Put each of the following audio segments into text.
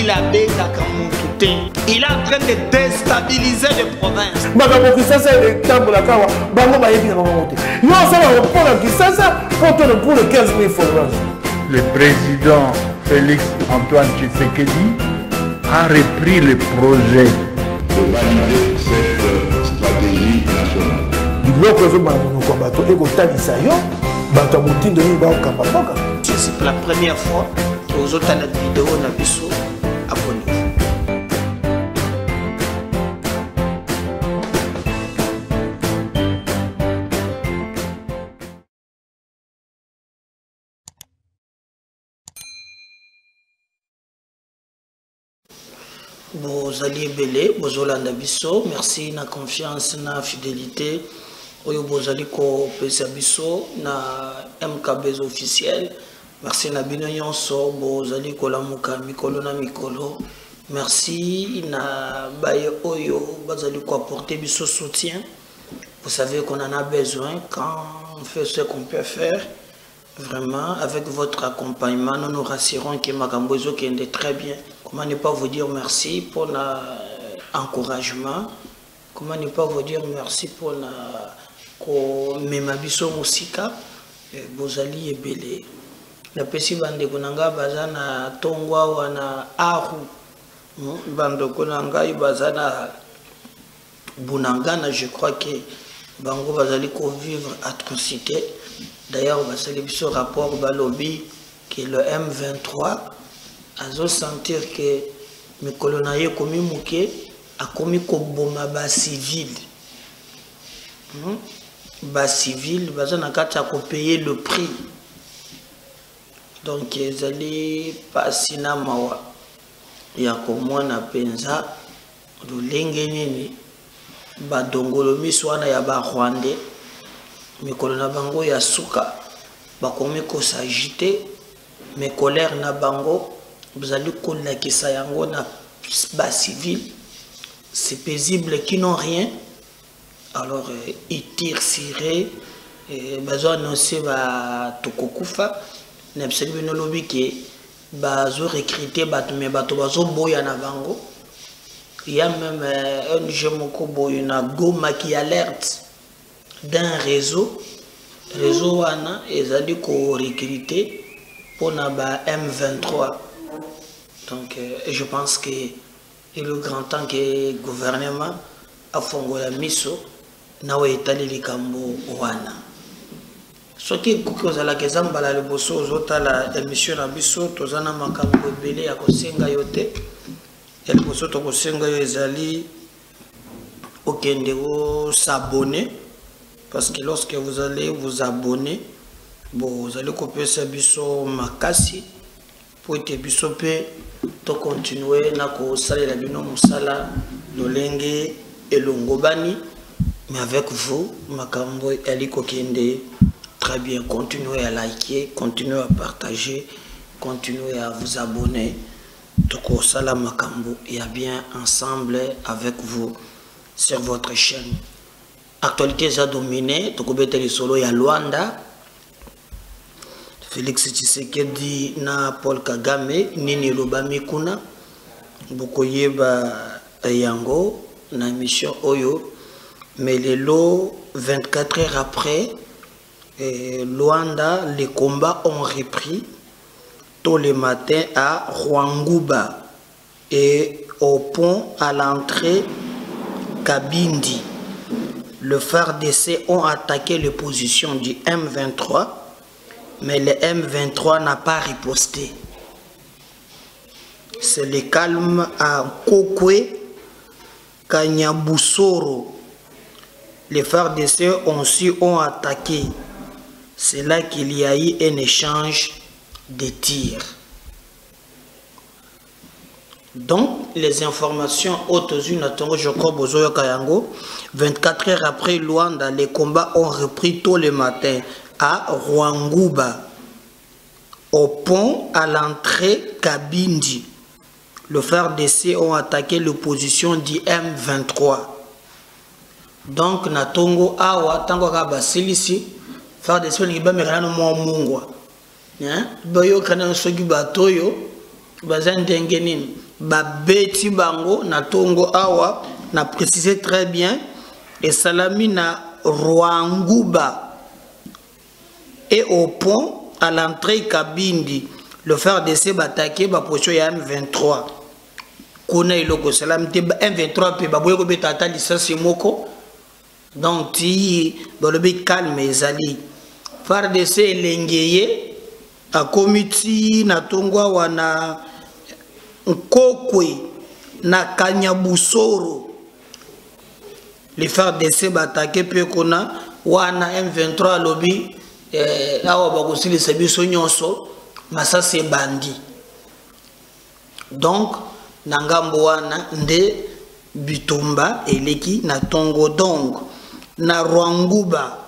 il a il est en train de déstabiliser les provinces. Le président Félix Antoine Tshisekedi a repris le projet de valider cette stratégie nationale. C'est la première fois que vous avez la vidéo na biso abonné. Vous allez belé, vous allez biso, merci na confiance na fidélité. Oyo bozali ko pesa biso na MKB officiel. Merci na bino nyonso bozali ko lamuka mikolo na mikolo. Merci na baye oyo bazali ko apporter biso soutien. Vous savez qu'on en a besoin quand on fait ce qu'on peut faire. Vraiment, avec votre accompagnement, nous nous rassurons que makambo ezo kende très bien. Comment ne pas vous dire merci pour l'encouragement? Comment ne pas vous dire merci pour la memabiso musika? Bozali ebele. La pesi bande konanga bazana tongwa wana ahu. Bande konanga bazana bunangana, je crois que bango bazali ko vivre atrocité. D'ailleurs, on va saluer ce rapport balobi que le M23 a sentir que mes colonels commis mouké a commis koboma bas civil. Bas civil, bazan a payer le prix. Donc ils allaient passer na mawa. Ya komwa na penza do lengenini ba dongolomi swana ya ba Rwandais. Mikolo na bango ya suka bakomi ko s'agiter, mes colères na bango vous allez kolakisa yango na bas civil, c'est paisible qui n'ont rien. Alors ils tirent siré bazo annoncer ba tokokufa na absolument no lobby que bazo recruter bato mais bato bazo boya na bango. Il y a même un jeune moko boya na Goma qui alerte d'un réseau wana ezali ko recruter pour na ba M23. Donc je pense que il est le grand temps que le gouvernement a fongola miso na wa etali likambo wana. Soki kukozala kezambala le boso zotala émission na biso tozana makambo belé ya kosenga yote. El boso to kosenga yo ezali okendego s'abonner. Parce que lorsque vous allez vous abonner, vous allez couper ce biso makasi pour être biso pe to continuer na ko sala la bino musala lolenge elongobani, mais avec vous makambo eliko kende très bien. Continuez à liker, continuez à partager, continuez à vous abonner. To ko sala makambo et bien ensemble avec vous sur votre chaîne. Actualité a dominé, tokobete le solo ya Luanda. Félix Tshisekedi na Paul Kagame nini lobami kuna bokoyeba yango na mission oyo, mais le lot 24 heures après Luanda, les combats ont repris tôt le matin à Rwanguba et au pont à l'entrée Kabindi. Le FARDC ont attaqué les positions du M23, mais le M23 n'a pas riposté. C'est le calme à Kokwe, Kanyabusoro. Les FARDC aussi ont attaqué. C'est là qu'il y a eu un échange de tirs. Donc, les informations hautes-unis, je crois, 24 heures après Luanda, les combats ont repris tôt le matin à Rwanguba, au pont à l'entrée Kabindi. Le FARDC ont attaqué l'opposition du M23. Donc, Natongo Awa, Tango Kabasilisi, FARDC, Bayo Kana Sogi Batoyo. bazan dengenine ba beti bango na tongo awa na préciser très bien et salami na Rwanguba et au pont à l'entrée Kabindi le faire d'essai bataqué ba position ya M23 kona iloko salam te M23 pe ba boye ko betata licence moko donc ti bolobi calme ezali faire d'essai lengeye a comité na tongwa wana Nkokwe na Kanyabusoro les faire d'essai bataqué pe kona wana M23 lobby awa bakosilisa biso nyonso masa se bandi donc nangambo wana nde bitumba eleki na tongo donc na Rwanguba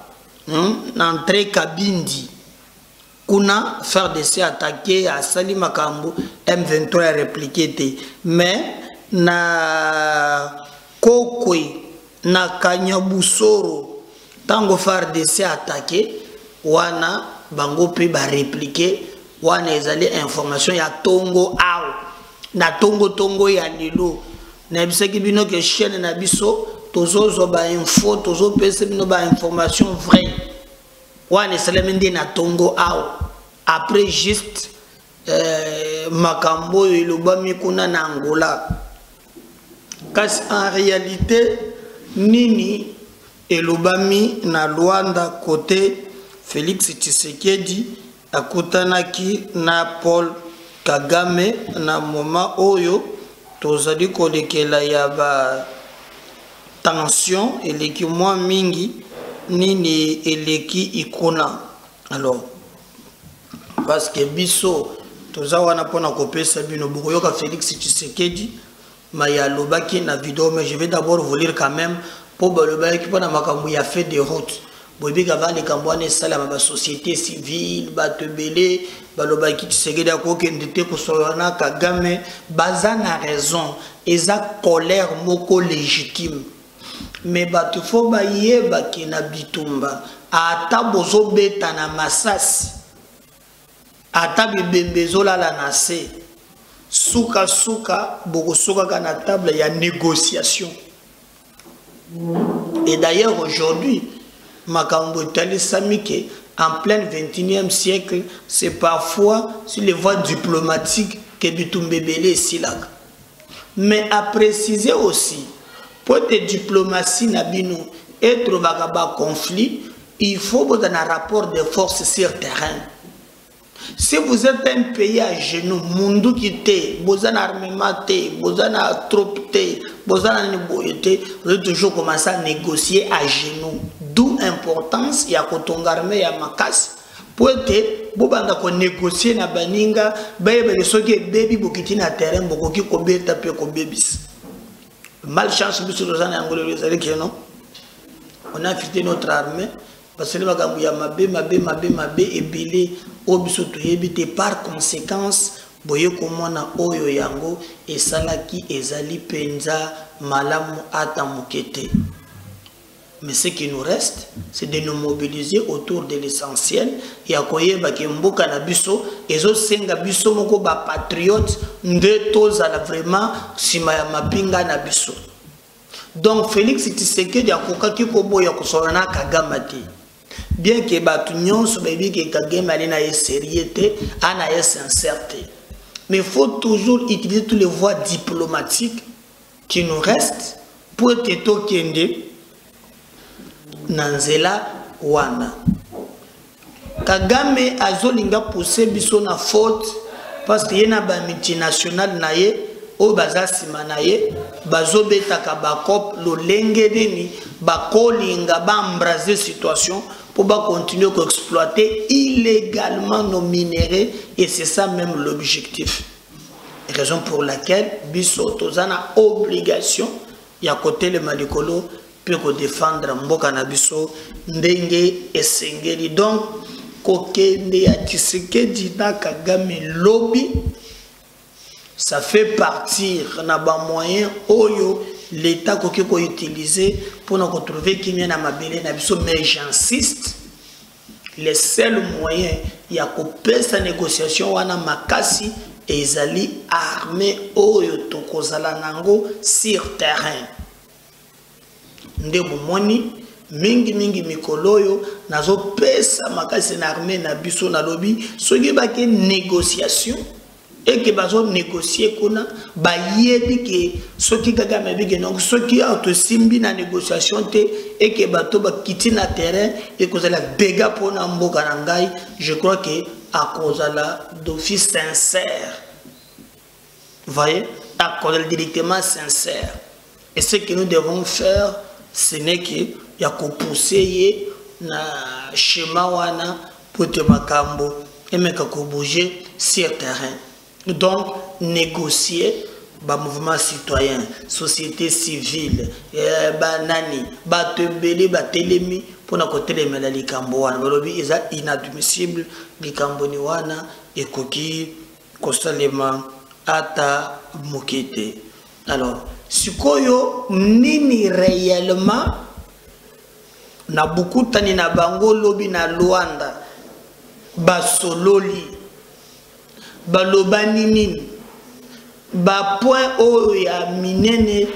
na entrée Kabindi kuna faire d'essai attaquer à Sali Makambu M23 répliqué mais na Kokwe na Kanyabusoro tango faire d'essai attaquer wana bango pe ba répliquer wana ezali information ya tongo aw na tongo ya lilo na bisaki bino ke chaîne na biso tozozo ba info tozo pese bino ba information vraie wana salamende na tongo aw après juste makambo elobami kuna na Angola kasi en réalité nini elobami na Luanda côté Félix Tshisekedi akutanaki na Paul Kagame na moma oyo tozali kolekela ya ba tension eleki mwa mingi nini eleki ikona alors parce que biso tozawana pona kopesa bino bokoyoka Félix Tshisekedi maya lobaki na vidéo mais je vais d'abord vous lire quand même pour balobaki pona makambu ya fait de route bobi kavale kambwane sala ba société civile batebele balobaki Tshisekedi akokende te kosolana Kagame bazana raison eza colère moko légitime mais batu fo ba yeba ki na bitumba ata bozo beta na masasi ata bibembezola la nase suka boko suka kana table ya négociation et d'ailleurs aujourd'hui makambo tali samike en plein 21e siècle c'est parfois sur les voies diplomatiques que bitumbebele silaka mais à préciser aussi pour des diplomatie na bino être ba conflit il faut vous donner un rapport de force sur terrain. Si vous êtes un pays à genoux, mundu kite, bozan armement te, bozan trope te, bozan niboyete, vous avez toujours commencé à négocier à genoux. D'où l'importance ya kotonga armée ya makasi. Pour être, bobanda ko négocier na baninga, baye bele soki baby bokiti na terrain bokoki ko beta pe ko bebis. Malchance biso dozana angolo les que non. On a affecté notre armée parce que les makambu ya mabe ebele obiso toyebite par conséquence boye komona oyo yango esalaki ezali penza malamu ata mokete. Mais ce qui nous reste, c'est de nous mobiliser autour de l'essentiel. Et à koyeba ke mboka na biso ezo senga biso moko ba patriote nde tozala vraiment sima ya mapinga na biso. Donc Félix Tshisekedi akokaki koboya kosolana Kagame te. Bien que batu nyonso baby ke Kagame ali na sérieuxté, ana sincérité. Mais il faut toujours utiliser toutes les voies diplomatiques qui nous restent pour être tokende nanzela wana. Kagame azolinga pousser biso na faute parce que yena ba multinational na ye o baza sima na ye bazobetaka bakop lolenge deni bakolinga bambraser situation pour ba continuer à exploiter illégalement nos minéraux et c'est ça même l'objectif. Raison pour laquelle biso tozana obligation ya côté le malikolo pour défendre mboka na biso ndenge esengeli. Donc kokende ya Tshisekedi na Kagame lobby ça fait partir na ba moyen oyo l'état koki ko utiliser pour nous retrouver qui vient na mabele na biso. Mais j'insiste, les seuls moyens ya ko pesa négociation wana makasi ezali armée oyo tokozala nango sur terrain. Nde bomoni mingi mikolo oyo nazo pesa makasi na armée na biso na lobby soki bake négociation et que bazo négocier kuna ba yebi ke soki kaka mebi ke donc soki auto simbi na négociation te et que bato ba kiti na terrain et que la dégâts pour na mboka na ngai, je crois que à cause la d'office sincère, voyez, à cause directement sincère. Et ce que nous devons faire, ce n'est que ya ko pousser na schéma wana pour te makambo et meka ko bouger sur terrain. Donc, négocier, ba mouvement citoyen, société civile, banani, ba tebeli, ba telemi, pour na côté les malali kamboana. Balobi, ils sont inadmissibles, les kamboniwana, et koki, kosalema, ata, mokete. Alors, sikoyo, nini réellement, na beaucoup tani na bango lobi na Luanda, ba sololi, baloba nini ba point oyo ya minene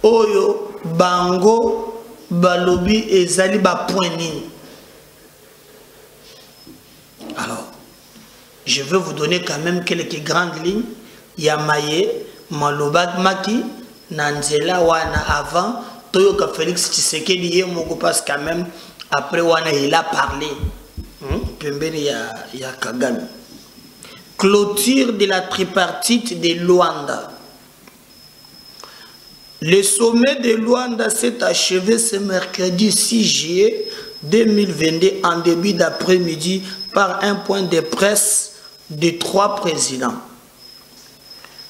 oyo bango balobi ezali ba point nini. Alors je vais vous donner quand même quelques grandes lignes. Yamaye maloba maki nanzela wana avant toyoka Félix Tshisekedi ye moko parce quand même après wana il a parlé pembeni ya Kagame. Clôture de la tripartite de Luanda. Le sommet de Luanda s'est achevé ce mercredi 6 juillet 2022 en début d'après-midi par un point de presse de 3 présidents.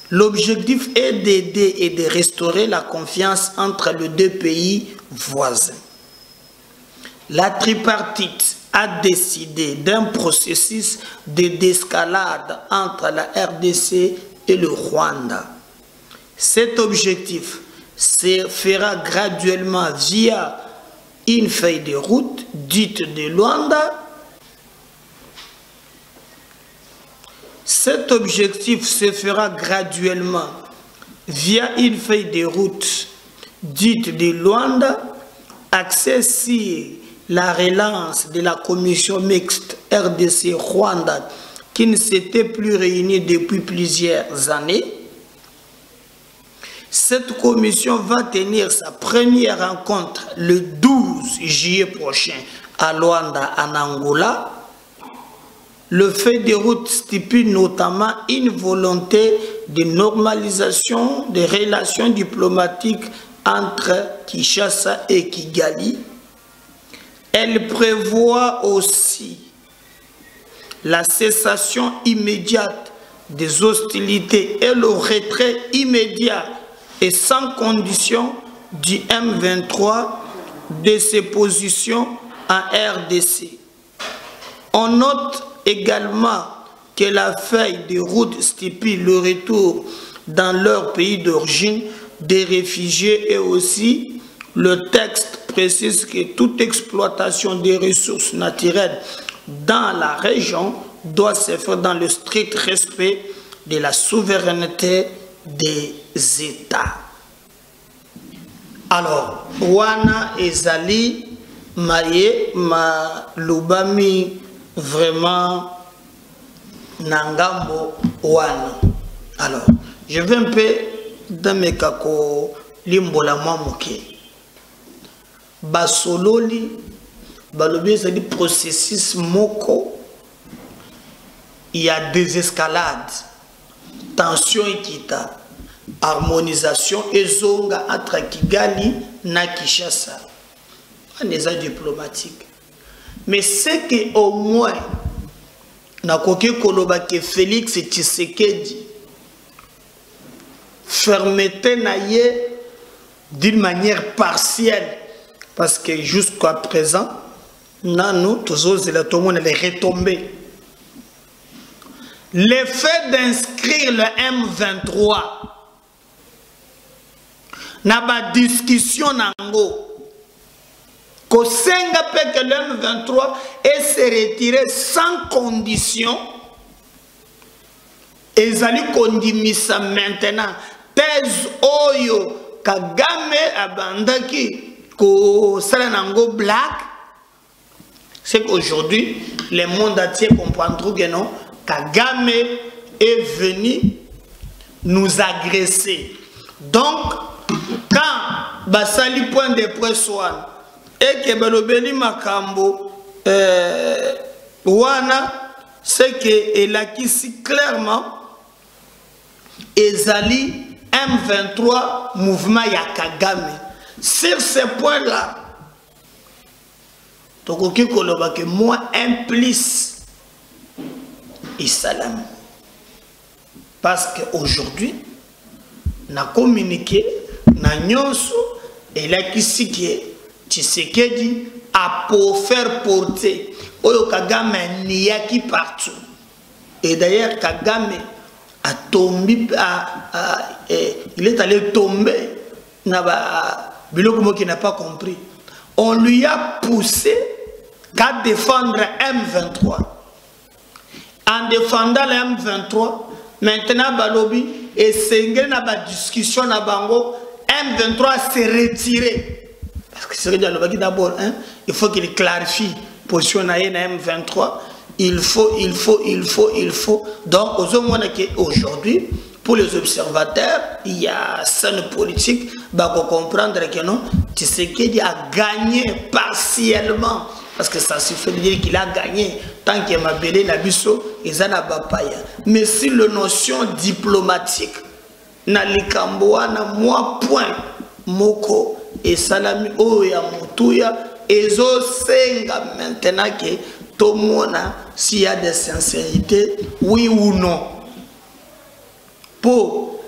L'objectif est d'aider et de restaurer la confiance entre les deux pays voisins. La tripartite a décidé d'un processus de d'escalade entre la RDC et le Rwanda. Cet objectif se fera graduellement via une feuille de route dite de Luanda. Cet objectif se fera graduellement via une feuille de route dite de Luanda, axée sur la relance de la commission mixte RDC-Rwanda qui ne s'était plus réunie depuis plusieurs années. Cette commission va tenir sa première rencontre le 12 juillet prochain à Luanda, en Angola. Le feuille de route stipule notamment une volonté de normalisation des relations diplomatiques entre Kinshasa et Kigali. Elle prévoit aussi la cessation immédiate des hostilités et le retrait immédiat et sans condition du M23 de ses positions en RDC. On note également que la feuille de route stipule le retour dans leur pays d'origine des réfugiés et aussi le texte précise que toute exploitation des ressources naturelles dans la région doit se faire dans le strict respect de la souveraineté des États. Alors, Wana ezali maye ma lubami vraiment nangambo Wana. Alors, je vais un peu dans mes kako limbola mamuke. Basololi, balobi c'est du processus moko. Il y a des escalades, tension équitable, harmonisation et zonga entre Kigali na Kinshasa. On est diplomatique. Mais c'est que au moins, na koke koloba ke Félix Tshisekedi fermeté na ye d'une manière partielle. Parce que jusqu'à présent, nous, tous les retombées. Le fait d'inscrire le M23 n'a pas de discussion nango. Que Senga peut que le M23 et se retirer sans condition ezali kondimisa maintenant thèse oyo Kagame abandaki ko sala nango black, c'est qu'aujourd'hui le monde entier comprendra que non, Kagame est venu nous agresser. Donc quand basali point de presse one et que balobeli makambo wana, c'est que elakisi clairement ezali M23 mouvement ya Kagame. Sur ce point là, tokoki koloba que moi implice Isalam, parce qu'aujourd'hui na communiqué na nyonso elakisi que Tshisekedi a pour faire porter oyo Kagame niyaki partout. Et d'ailleurs Kagame a tombé, il est allé tomber biloko qui n'a pas compris. On lui a poussé qu'à défendre M23. En défendant le M23, maintenant Balobi et Sengue na ba discussion na bango, M23 s'est retiré. Parce que c'est d'abord, hein, il faut qu'il clarifie position na M23. Il faut. Donc, aujourd'hui, pour les observateurs, il y a scène politique, pour comprendre que non, Tshisekedi a gagné partiellement. Parce que ça suffit de dire qu'il a gagné. Tant qu'il m'a belé Nabiso, il n'a pas payé. Mais si la notion diplomatique, na likamboa na moi point, moko et salami oya motuya, ezo senga maintenant que tout le monde, s'il y a des sincérités, oui ou non. Pour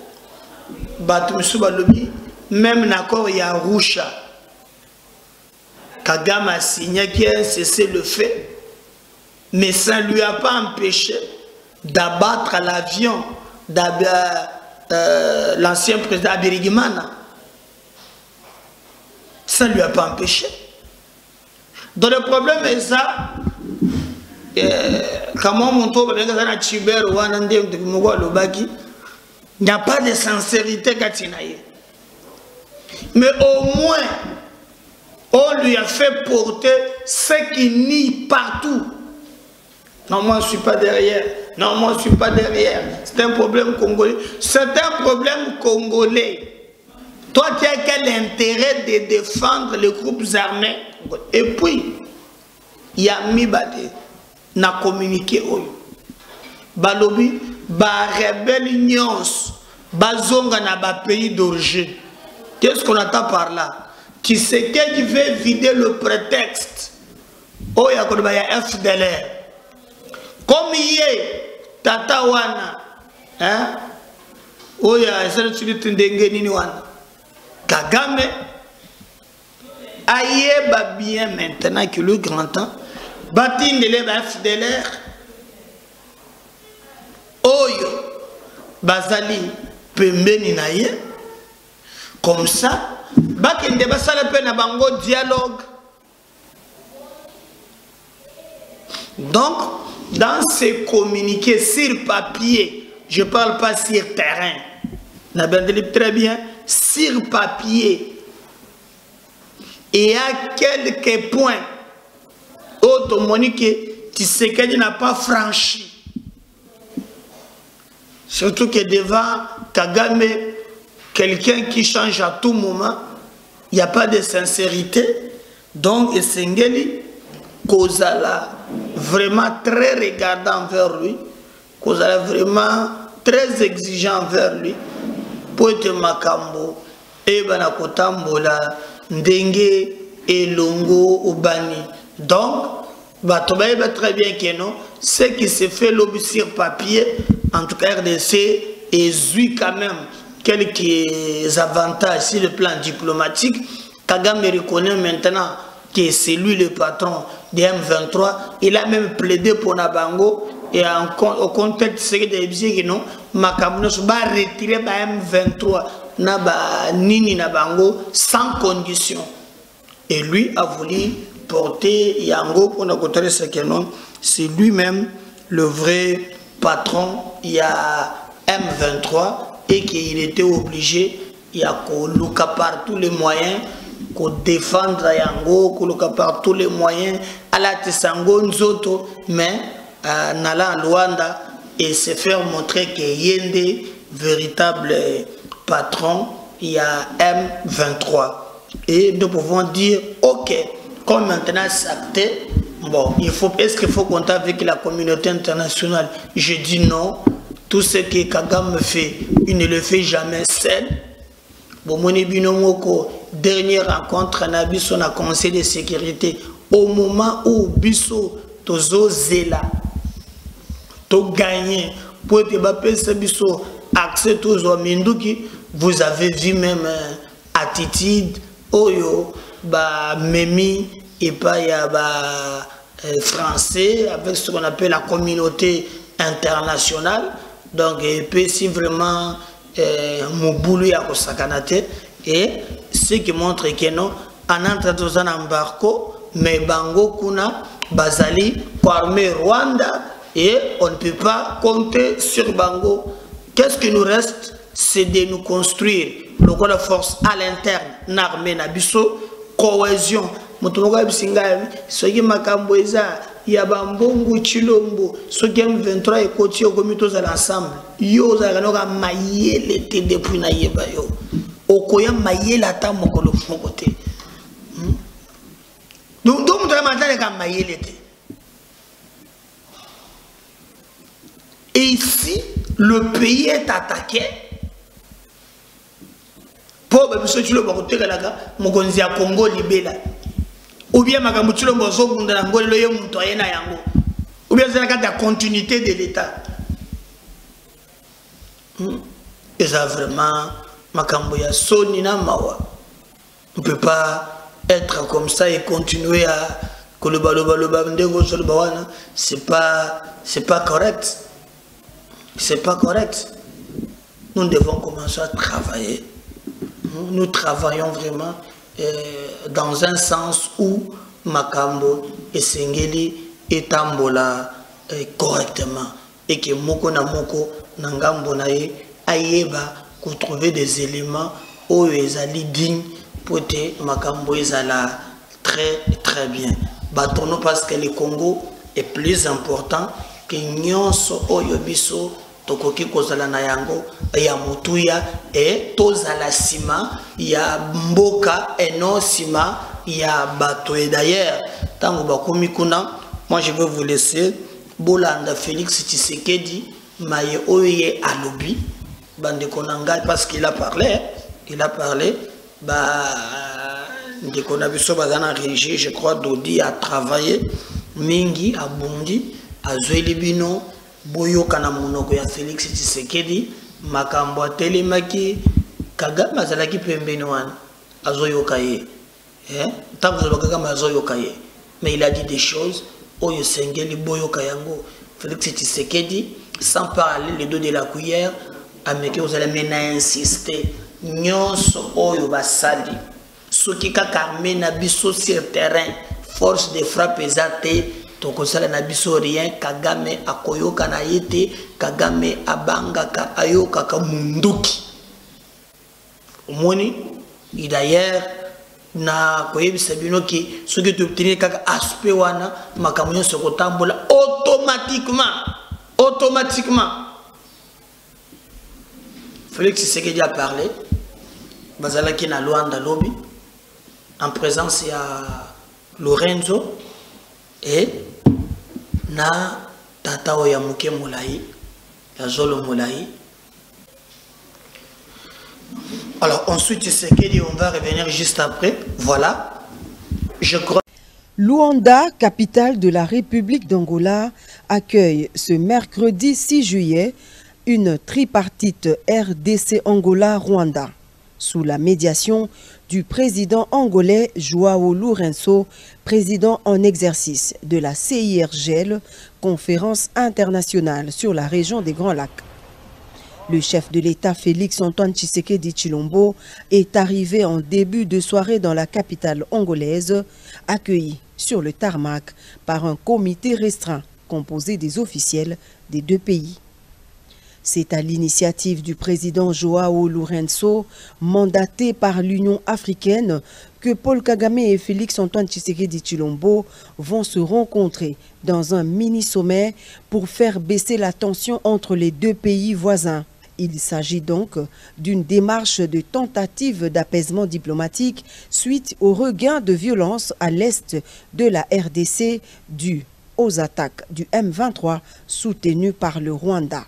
Batumsu Balobi, même l'accord il y a Roucha. Kagame a signé qu'il a cessé le fait, mais ça ne lui a pas empêché d'abattre l'avion l'ancien président Abirigimana. Ça ne lui a pas empêché. Donc le problème est ça. Comment mon tour il n'y a pas de sincérité Katinaye. Mais au moins on lui a fait porter ce qui nie partout. Non, moi je ne suis pas derrière. Non, moi je ne suis pas derrière. C'est un problème congolais. C'est un problème congolais. Toi tu as quel intérêt de défendre les groupes armés? Et puis il y a Mibade n'a communiqué Balobi ba rebelle nyons bazonga na ba pays d'origine. Qu'est-ce qu'on attend par là? Qui sait qu'il veut vider le prétexte. Oh ya ko ba ya FDLR. Comme hier tata wana hein? Oh ya ça tu dis ndenge nini wana. Kagame ayeba bien maintenant que le grand temps Batine de l'EBA FDLR Oyo Bazali Pembeni naye comme ça Bakende basala pe na bango dialogue. Donc dans ces communiqués sur papier, je parle pas sur terrain, n'a bien dit très bien sur papier, et à quelques points automonique Tshisekedi n'a pas franchi. Surtout que devant Kagame, quelqu'un qui change à tout moment, il n'y a pas de sincérité. Donc Esengeli Kozala vraiment très regardant envers lui, Kozala vraiment très exigeant envers lui. Pour être makambo et banakotambola ndenge et longo ubani. Donc, va très bien que non, ce qui se fait lobby sur papier, en tout cas RDC, est quand même quelques avantages sur le plan diplomatique. Kagame reconnaît maintenant que c'est lui le patron de M23. Il a même plaidé pour Nabango et au contexte de non, Makamunos va retirer M23 Nini Nabango sans condition. Et lui a voulu porter Yango pour nous ce que non, c'est lui-même le vrai patron, il y a M23 et qu'il était obligé, il y a Koluka par tous les moyens, qu'on défendre Yango, Koluka par tous les moyens, à la Tessango Nzoto, mais Nala Luanda et se faire montrer qu'il y a des véritables patrons, il y a M23. Et nous pouvons dire, ok, comme maintenant c'est acté, bon, est-ce qu'il faut compter avec la communauté internationale? Je dis non. Tout ce que Kagame fait, il ne le fait jamais seul. Bon, mon binomoko, dernière rencontre, on a vu son conseil de sécurité. Au moment où Bisso, Tozo Zela, to gagné, pour te battre Bisso, accès Tozo Minduki, vous avez vu même attitude, Oyo, ba Memi, et pas y a ba français, avec ce qu'on appelle la communauté internationale. Donc, et puis si vraiment mon boulot est à Kosakanate, et ce qui montre que non, en entrant dans un embargo, mais Bango Kuna, Bazali, armée Rwanda, et on ne peut pas compter sur Bango. Qu'est-ce qui nous reste? C'est de nous construire la force à l'interne, l'armée Nabiso, cohésion. Motomoka bisinga, ce qui m'a camboisa. Il y a Bambongo Chilombo, ce qui est 23 et côté au comité à l'ensemble. Yo, ça a maillé l'été depuis Naïeba. Okoya maillé la table mon côté. Donc, on doit maintenant maillé l'été. Et ici, le pays est attaqué. Pour que ce Chilombo côté mon Congo libéla. Ou bien Magamutulo Bozo Bundango le Muntoyena Yango. Ou bien c'est la continuité de l'État. Et ça vraiment Makamboya Sonina Mawa. On ne peut pas être comme ça et continuer à c'est pas correct. C'est pas correct. Nous devons commencer à travailler. Nous travaillons vraiment dans un sens où Makambo et Sengeli et Tambola correctement et que Moko na Moko Nangambo nae ayeba pour trouver des éléments où ils allaient dignes pour te Makambo ezala très bien. Batono parce que le Congo est plus important que nyonso oyo biso tokoki kozala na yango ya mutuya et tozala sima ya mboka et non sima ya bato. Et d'ailleurs tango bakomi kuna, moi je vais vous laisser Bolanda Félix Tshisekedi maye oye alobi bande konanga parce qu'il a parlé ba ndeko na biso bazana régie, je crois Dodi a travaillé mingi a bondi a Zwelibino boyoka na monoko ya Félix Tshisekedi makambo atelemaki Kagame azalaki pembeni wana azoyoka ye tango Kagame azoyoka ye, mais il a dit des choses oyo sengeli boyoka yango Félix Tshisekedi sans parler les dos de la cuillère ameki ozala mena insister nyonso oyo basali soki kaka na biso sur terrain force de frappe ezate tokosala na biso rien. Kagame akoyoka na yete, Kagame abangaka ayokaka munduki omoni. Et d'ailleurs na koyebisa bino ki soki tobtenir kaka aspect wana makambo nyonso kotambola automatiquement. Félix Tshisekedi a parlé bazalaki na Luanda lobby en présence ya Lorenzo et na tata oya muke mulai ya Zolo Mulai. Alors ensuite Tshisekedi, on va revenir juste après. Voilà, je crois. Luanda, capitale de la République d'Angola, accueille ce mercredi 6 juillet une tripartite RDC-Angola-Rwanda sous la médiation du président angolais Joao Lourenço, président en exercice de la CIRGL, conférence internationale sur la région des Grands Lacs. Le chef de l'État Félix Antoine Tshisekedi Tshilombo est arrivé en début de soirée dans la capitale angolaise, accueilli sur le tarmac par un comité restreint composée des officiels des deux pays. C'est à l'initiative du président Joao Lourenço, mandaté par l'Union africaine, que Paul Kagame et Félix-Antoine Tshisekedi Tshilombo vont se rencontrer dans un mini-sommet pour faire baisser la tension entre les deux pays voisins. Il s'agit donc d'une démarche de tentative d'apaisement diplomatique suite au regain de violence à l'est de la RDC dû aux attaques du M23 soutenues par le Rwanda.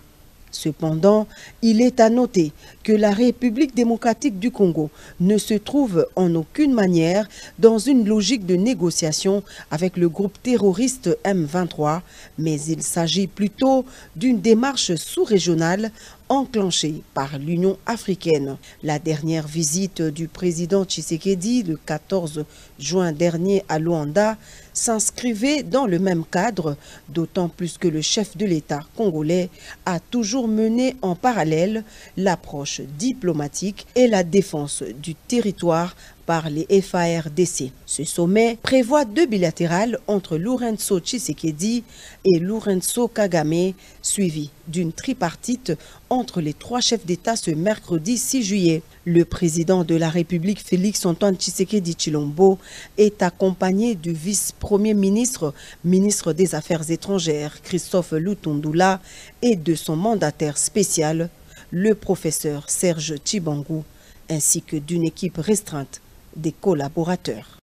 Cependant, il est à noter que la République démocratique du Congo ne se trouve en aucune manière dans une logique de négociation avec le groupe terroriste M23, mais il s'agit plutôt d'une démarche sous-régionale enclenchée par l'Union africaine. La dernière visite du président Tshisekedi le 14 juin dernier à Luanda s'inscrivait dans le même cadre, d'autant plus que le chef de l'État congolais a toujours mené en parallèle l'approche diplomatique et la défense du territoire par les FARDC. Ce sommet prévoit 2 bilatérales entre Lourenço Tshisekedi et Lourenço Kagame, suivi d'une tripartite entre les 3 chefs d'État ce mercredi 6 juillet. Le président de la République Félix-Antoine Tshisekedi Tshilombo est accompagné du vice-premier ministre, ministre des Affaires étrangères Christophe Lutundula et de son mandataire spécial, le professeur Serge Tshibangou, ainsi que d'une équipe restreinte des collaborateurs.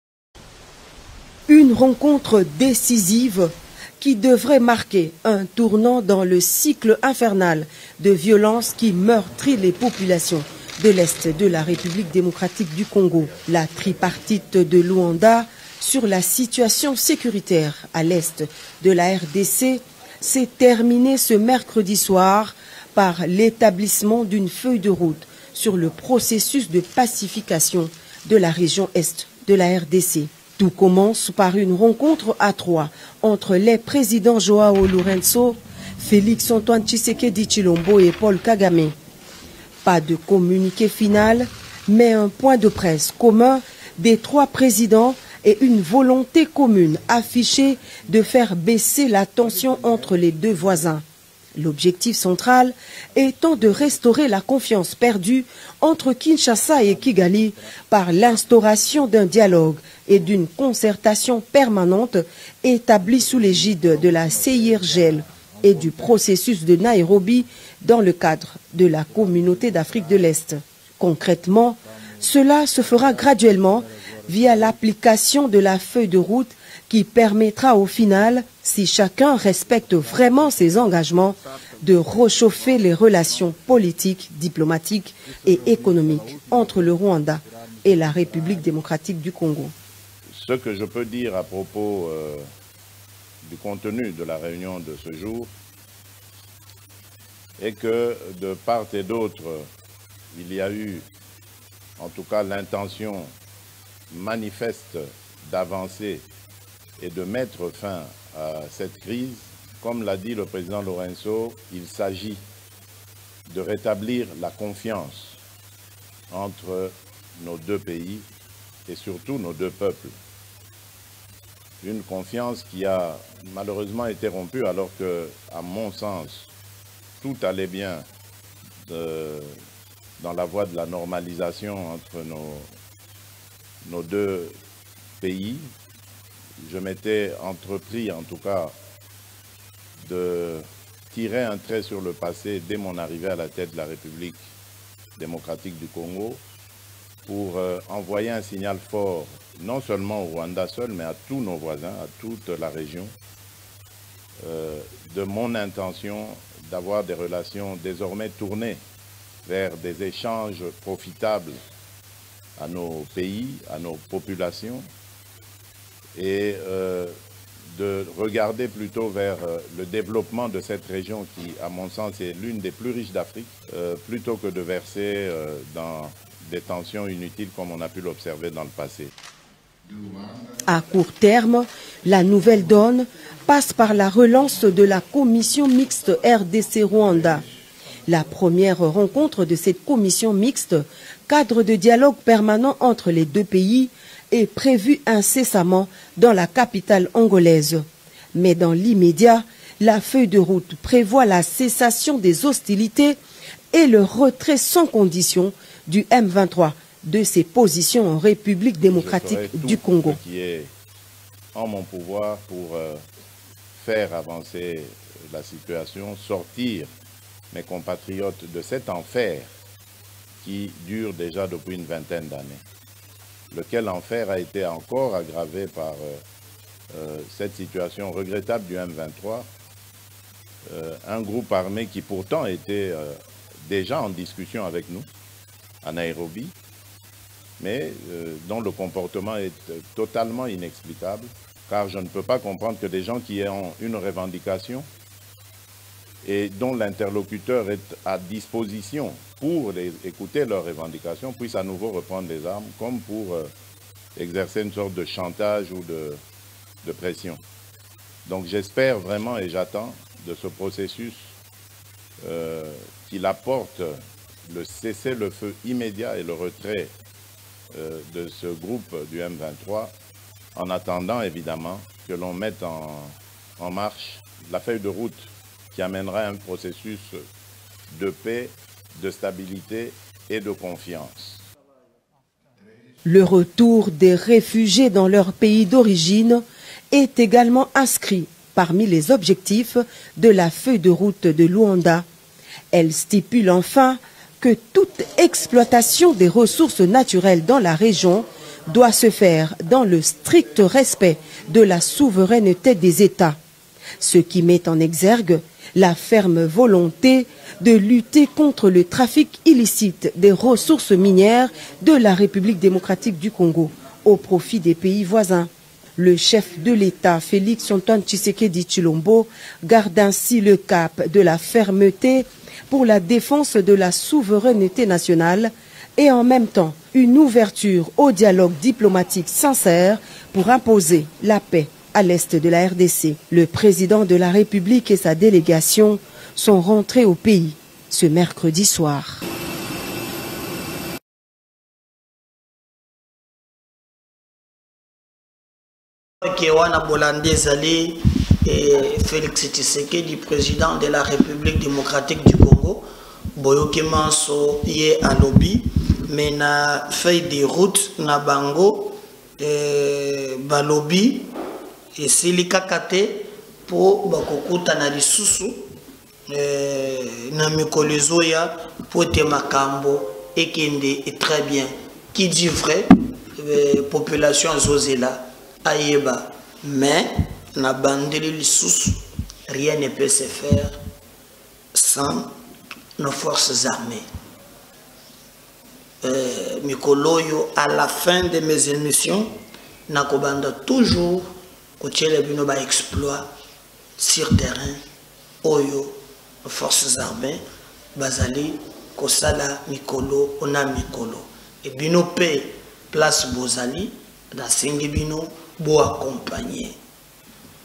Une rencontre décisive qui devrait marquer un tournant dans le cycle infernal de violence qui meurtrit les populations de l'Est de la République démocratique du Congo. La tripartite de Luanda sur la situation sécuritaire à l'Est de la RDC s'est terminée ce mercredi soir par l'établissement d'une feuille de route sur le processus de pacification de la région Est de la RDC. Tout commence par une rencontre à 3 entre les présidents Joao Lourenço, Félix-Antoine Tshisekedi Tshilombo et Paul Kagame. Pas de communiqué final, mais un point de presse commun des 3 présidents et une volonté commune affichée de faire baisser la tension entre les deux voisins. L'objectif central étant de restaurer la confiance perdue entre Kinshasa et Kigali par l'instauration d'un dialogue et d'une concertation permanente établie sous l'égide de la CIRGL et du processus de Nairobi dans le cadre de la Communauté d'Afrique de l'Est. Concrètement, cela se fera graduellement via l'application de la feuille de route qui permettra au final, si chacun respecte vraiment ses engagements, de réchauffer les relations politiques, diplomatiques et économiques entre le Rwanda et la République démocratique du Congo. Ce que je peux dire à propos du contenu de la réunion de ce jour est que de part et d'autre, il y a eu en tout cas l'intention manifeste d'avancer et de mettre fin à cette crise. Comme l'a dit le président Lourenço, il s'agit de rétablir la confiance entre nos deux pays et surtout nos deux peuples. Une confiance qui a malheureusement été rompue alors que, à mon sens, tout allait bien dans la voie de la normalisation entre nos deux pays. Je m'étais entrepris, en tout cas, de tirer un trait sur le passé dès mon arrivée à la tête de la République démocratique du Congo pour envoyer un signal fort, non seulement au Rwanda seul, mais à tous nos voisins, à toute la région, de mon intention d'avoir des relations désormais tournées vers des échanges profitables à nos pays, à nos populations, et de regarder plutôt vers le développement de cette région qui, à mon sens, est l'une des plus riches d'Afrique, plutôt que de verser dans des tensions inutiles comme on a pu l'observer dans le passé. À court terme, la nouvelle donne passe par la relance de la commission mixte RDC-Rwanda. La première rencontre de cette commission mixte, cadre de dialogue permanent entre les deux pays, est prévue incessamment dans la capitale angolaise. Mais dans l'immédiat, La feuille de route prévoit la cessation des hostilités et le retrait sans condition du M23 de ses positions en République démocratique du Congo. Ce qui est en mon pouvoir pour faire avancer la situation, sortir mes compatriotes de cet enfer qui dure déjà depuis une vingtaine d'années. Lequel enfer a été encore aggravé par cette situation regrettable du M23, un groupe armé qui pourtant était déjà en discussion avec nous à Nairobi, mais dont le comportement est totalement inexplicable, car je ne peux pas comprendre que des gens qui ont une revendication et dont l'interlocuteur est à disposition pour écouter leurs revendications puissent à nouveau reprendre les armes, comme pour exercer une sorte de chantage ou de pression. Donc j'espère vraiment et j'attends de ce processus qu'il apporte le cessez-le-feu immédiat et le retrait de ce groupe du M23, en attendant évidemment que l'on mette en marche la feuille de route qui amènera un processus de paix, de stabilité et de confiance. Le retour des réfugiés dans leur pays d'origine est également inscrit parmi les objectifs de la feuille de route de Luanda. Elle stipule enfin que toute exploitation des ressources naturelles dans la région doit se faire dans le strict respect de la souveraineté des États, ce qui met en exergue la ferme volonté de lutter contre le trafic illicite des ressources minières de la République démocratique du Congo au profit des pays voisins. Le chef de l'État, Félix Antoine Tshisekedi Tshilombo, garde ainsi le cap de la fermeté pour la défense de la souveraineté nationale et en même temps une ouverture au dialogue diplomatique sincère pour imposer la paix à l'est de la RDC. Le président de la République et sa délégation sont rentrés au pays ce mercredi soir. Kewana Bolande Zali et Félix Tshisekedi, président de la République démocratique du Congo, Boyoke Manso yé à lobby, mais na feuille de route na bango balobi et silika kate pour bakokuta na lisusu na mikolo ya pour te makambo ekende et très bien. Qui dit vrai, population zozela Aïeba, mais na bandeli lisusu, rien ne peut se faire sans nos forces armées. Mikoloyo, à la fin de mes émissions, nakobanda toujours kotiele bino ba exploit sur terrain, oyo forces armées, bazali kosala mikolo, ona mikolo. Et bino pe place bozali, dans Sengibino, pour accompagner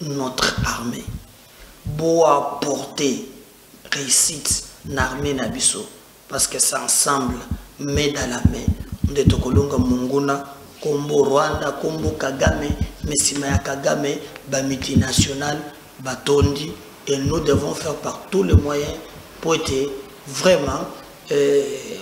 notre armée, pour apporter réussite à l'armée Nabiso, parce que c'est ensemble, main dans la main, de Tokolunga Munguna, Kombo Rwanda, Kombo Kagame, Messimaya Kagame, ba multinational, Batondi, et nous devons faire par tous les moyens pour être vraiment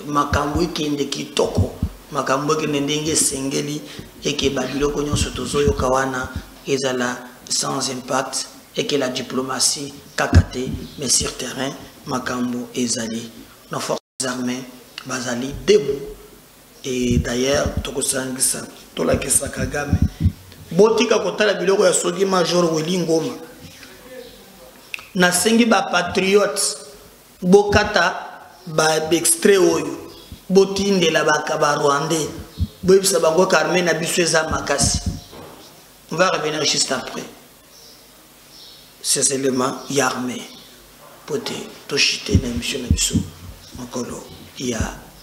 Makambui Kinde Kitoko. Makambo ndenge sengeli et que babiloko nyonso tozoyo kawana ezala sans impact et que la diplomatie kakate mais sur terrain makambo ezali nos forces armées bazali debout et d'ailleurs tokosangisa tolakisa Kagame botika kotala biloko ya soki major Willy Ngoma na sengi ba patriotes bokata ba extrait oyo botinde la bakaba rwandais boyebisa bango karme na biso eza makasi. On va revenir juste après ces éléments yarmé pote toshite na mission na biso mokolo ya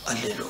alelo.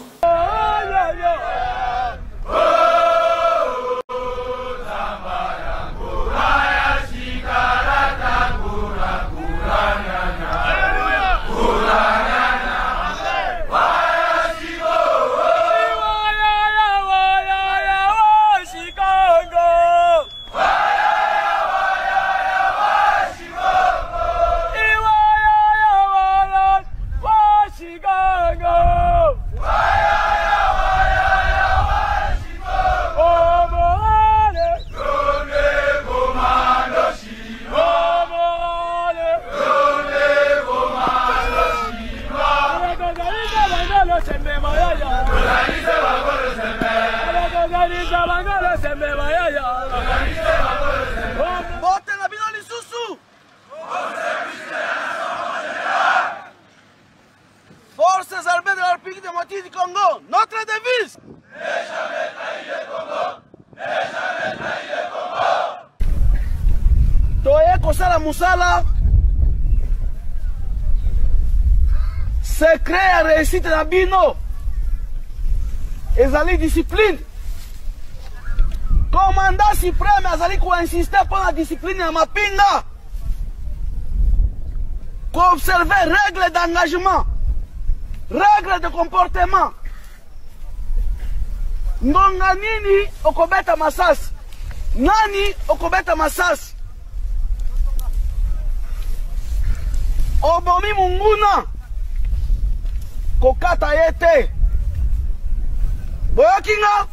Sala Musala, secret à réussite na bino, ezali discipline. Commandant suprême azali ko insister pour la discipline ya mapinga. Observer règles d'engagement, règles de comportement. Ngonga nini okobeta masasi? Nani okobeta masasi? Obomi munguna kokata yete. Boyokinga?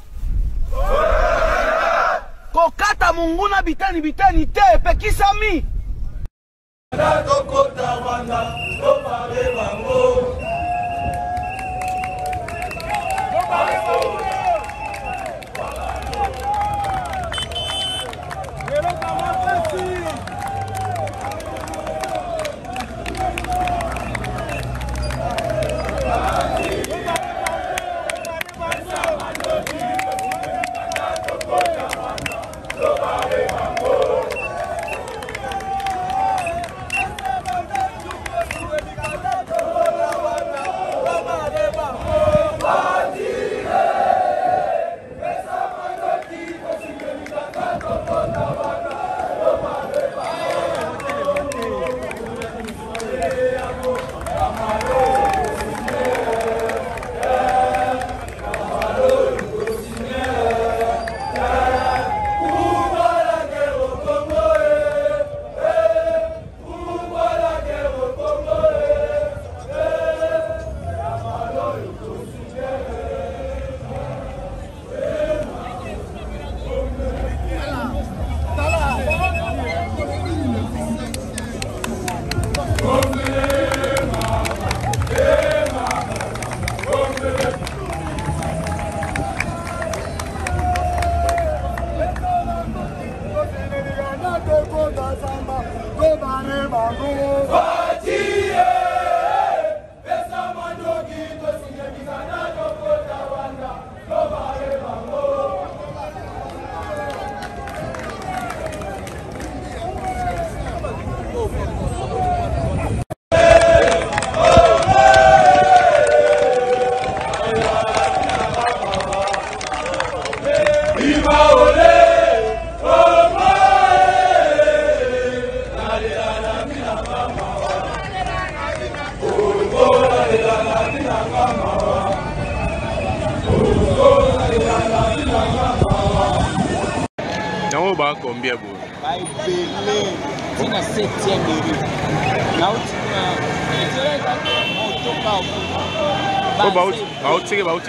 Kokata munguna bitani bitani te pekisami. Combien vous?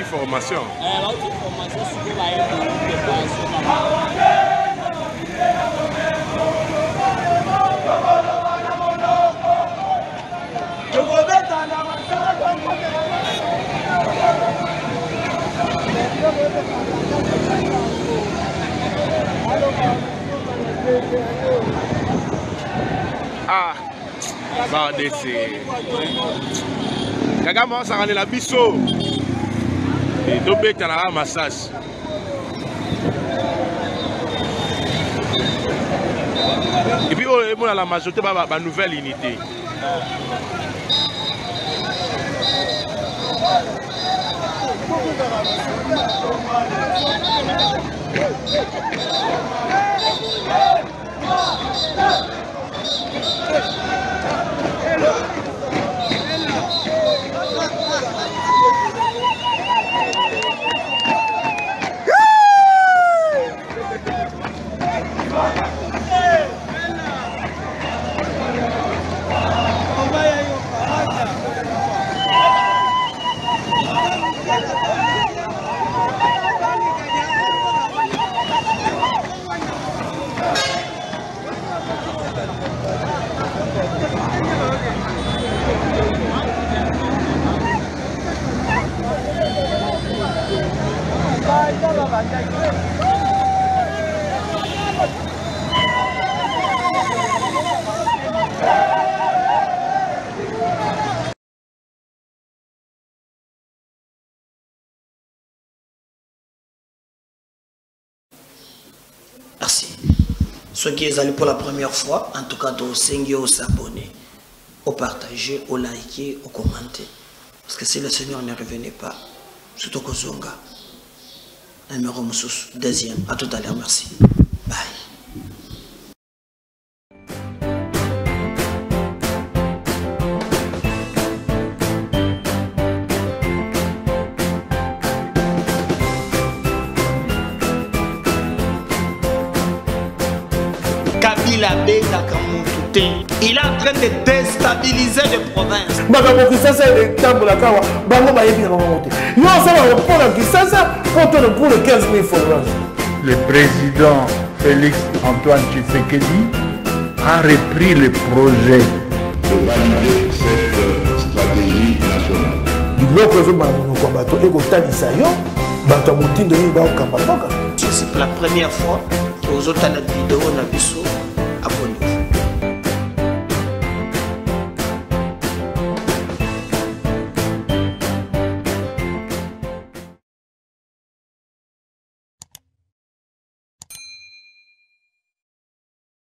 Formation. Ah, bah c'est Kagama ça rend la biso et dobé t'as un massage. Et puis on a la majorité bah nouvelle unité. Merci. Ceux qui sont allés pour la première fois, en tout cas, au s'abonner, au partager, au liker, au commenter. Parce que si le Seigneur ne revenait pas, surtout qu'au Zonga, numéro deuxième. À tout à l'heure, merci. Bye. Il est en train de déstabiliser les provinces. Le président Félix Antoine Tshisekedi a repris le projet de valider cette stratégie nationale. C'est la première fois que vous avez la vidéo.